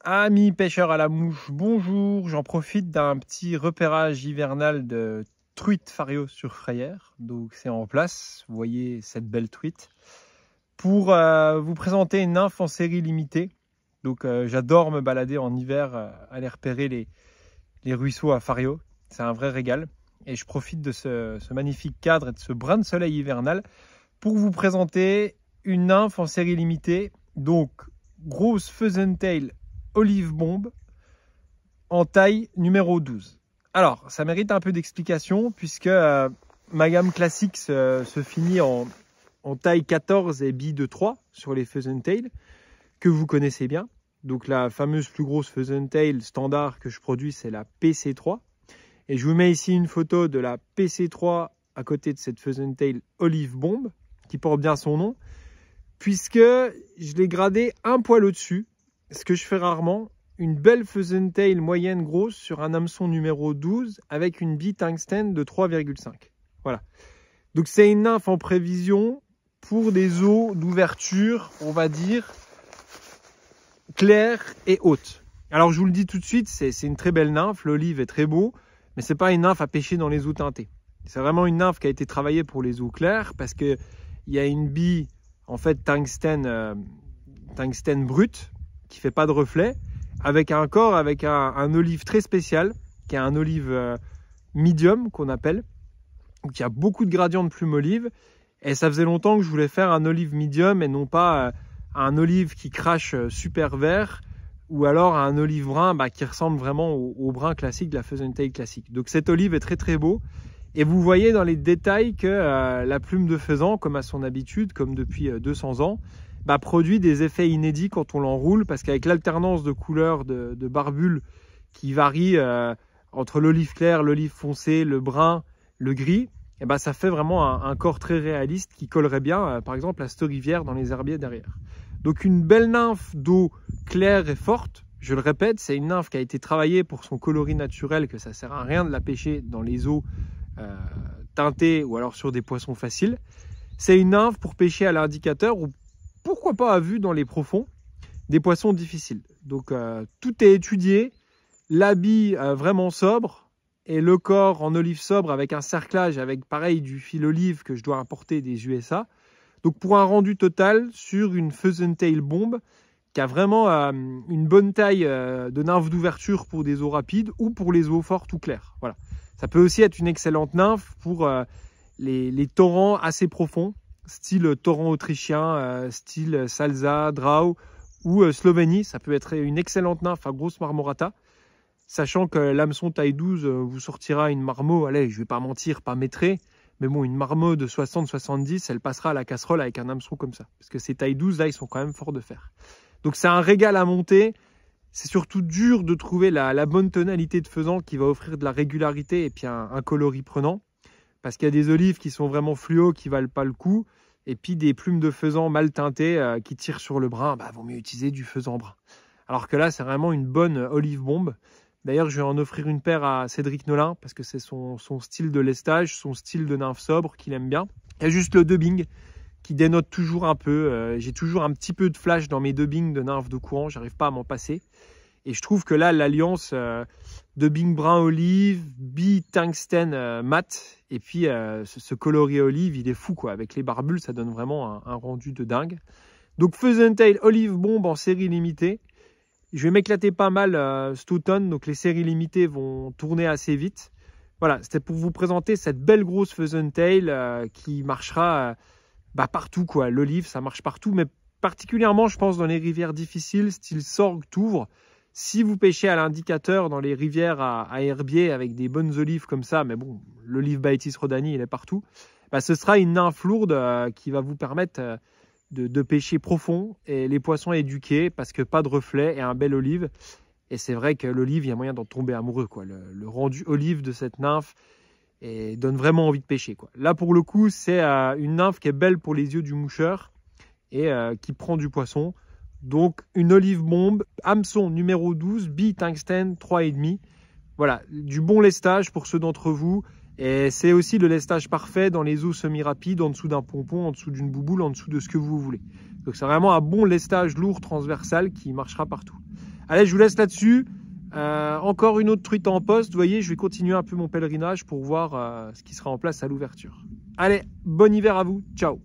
Amis pêcheurs à la mouche, bonjour. J'en profite d'un petit repérage hivernal de truite Fario sur frayère. Donc c'est en place, vous voyez cette belle truite. Pour vous présenter une nymphe en série limitée. Donc j'adore me balader en hiver, aller repérer les ruisseaux à Fario. C'est un vrai régal. Et je profite de ce magnifique cadre et de ce brin de soleil hivernal pour vous présenter une nymphe en série limitée. Donc grosse pheasant tail olive bombe en taille numéro 12. Alors, ça mérite un peu d'explication puisque ma gamme classique se finit en taille 14 et billes de 3 sur les pheasant tail que vous connaissez bien. Donc la fameuse plus grosse pheasant tail standard que je produis, c'est la PC3. Et je vous mets ici une photo de la PC3 à côté de cette pheasant tail olive bombe qui porte bien son nom puisque je l'ai gradé un poil au-dessus. Ce que je fais rarement, une belle pheasant tail moyenne grosse sur un hameçon numéro 12 avec une bille tungstène de 3,5. Voilà. Donc c'est une nymphe en prévision pour des eaux d'ouverture, on va dire, claires et hautes. Alors je vous le dis tout de suite, c'est une très belle nymphe, l'olive est très beau, mais c'est pas une nymphe à pêcher dans les eaux teintées. C'est vraiment une nymphe qui a été travaillée pour les eaux claires parce qu'il y a une bille en fait tungstène brute, qui fait pas de reflet, avec un corps, avec un olive très spécial, qui est un olive medium qu'on appelle. Donc il y a beaucoup de gradients de plume olive, et ça faisait longtemps que je voulais faire un olive medium et non pas un olive qui crache super vert, ou alors un olive brun qui ressemble vraiment au brun classique de la pheasant tail classique. Donc cette olive est très très beau, et vous voyez dans les détails que la plume de faisan, comme à son habitude, comme depuis 200 ans, produit des effets inédits quand on l'enroule, parce qu'avec l'alternance de couleurs de barbules qui varie entre l'olive claire, l'olive foncée, le brun, le gris, ça fait vraiment un corps très réaliste qui collerait bien, par exemple, à cette rivière dans les herbiers derrière. Donc une belle nymphe d'eau claire et forte, je le répète, c'est une nymphe qui a été travaillée pour son coloris naturel, que ça sert à rien de la pêcher dans les eaux teintées ou alors sur des poissons faciles. C'est une nymphe pour pêcher à l'indicateur ou pourquoi pas à vue dans les profonds, des poissons difficiles. Donc tout est étudié, l'habit vraiment sobre et le corps en olive sobre avec un cerclage avec pareil du fil olive que je dois importer des USA. Donc pour un rendu total sur une pheasant tail bombe qui a vraiment une bonne taille de nymphe d'ouverture pour des eaux rapides ou pour les eaux fortes ou claires. Voilà. Ça peut aussi être une excellente nymphe pour les torrents assez profonds, style torrent autrichien, style Salza, Drau ou Slovénie. Ça peut être une excellente nymphe à grosse marmorata, sachant que l'hameçon taille 12 vous sortira une marmot, allez, je vais pas mentir, pas métrée, mais bon, une marmot de 60-70, elle passera à la casserole avec un hameçon comme ça, parce que ces tailles 12 là, ils sont quand même forts de fer. Donc c'est un régal à monter. C'est surtout dur de trouver la bonne tonalité de faisan qui va offrir de la régularité et puis un coloris prenant. Parce qu'il y a des olives qui sont vraiment fluo, qui valent pas le coup. Et puis des plumes de faisan mal teintées qui tirent sur le brun, vaut mieux utiliser du faisan brun. Alors que là, c'est vraiment une bonne olive bombe. D'ailleurs, je vais en offrir une paire à Cédric Nolin parce que c'est son style de lestage, son style de nymphe sobre qu'il aime bien. Il y a juste le dubbing qui dénote toujours un peu. J'ai toujours un petit peu de flash dans mes dubbings de nymphes de courant, j'arrive pas à m'en passer. Et je trouve que là, l'alliance dubbing brun olive, bille tungstène mat, et puis ce coloris olive, il est fou quoi. Avec les barbules, ça donne vraiment un rendu de dingue. Donc pheasant tail olive bombe en série limitée. Je vais m'éclater pas mal cet automne, donc les séries limitées vont tourner assez vite. Voilà, c'était pour vous présenter cette belle grosse pheasant tail qui marchera partout quoi. L'olive, ça marche partout, mais particulièrement, je pense, dans les rivières difficiles, style Sorgue, Touvre. Si vous pêchez à l'indicateur dans les rivières à herbier avec des bonnes olives comme ça, mais bon, l'olive Baetis rhodani, il est partout, ce sera une nymphe lourde qui va vous permettre de pêcher profond et les poissons éduqués parce que pas de reflet et un bel olive. Et c'est vrai que l'olive, il y a moyen d'en tomber amoureux, quoi. Le rendu olive de cette nymphe donne vraiment envie de pêcher, quoi. Là, pour le coup, c'est une nymphe qui est belle pour les yeux du moucheur et qui prend du poisson. Donc une olive bombe, hameçon numéro 12, bille tungstène 3,5. Voilà, du bon lestage pour ceux d'entre vous. Et c'est aussi le lestage parfait dans les eaux semi-rapides, en dessous d'un pompon, en dessous d'une bouboule, en dessous de ce que vous voulez. Donc c'est vraiment un bon lestage lourd transversal qui marchera partout. Allez, je vous laisse là-dessus. Encore une autre truite en poste. Vous voyez, je vais continuer un peu mon pèlerinage pour voir ce qui sera en place à l'ouverture. Allez, bon hiver à vous. Ciao.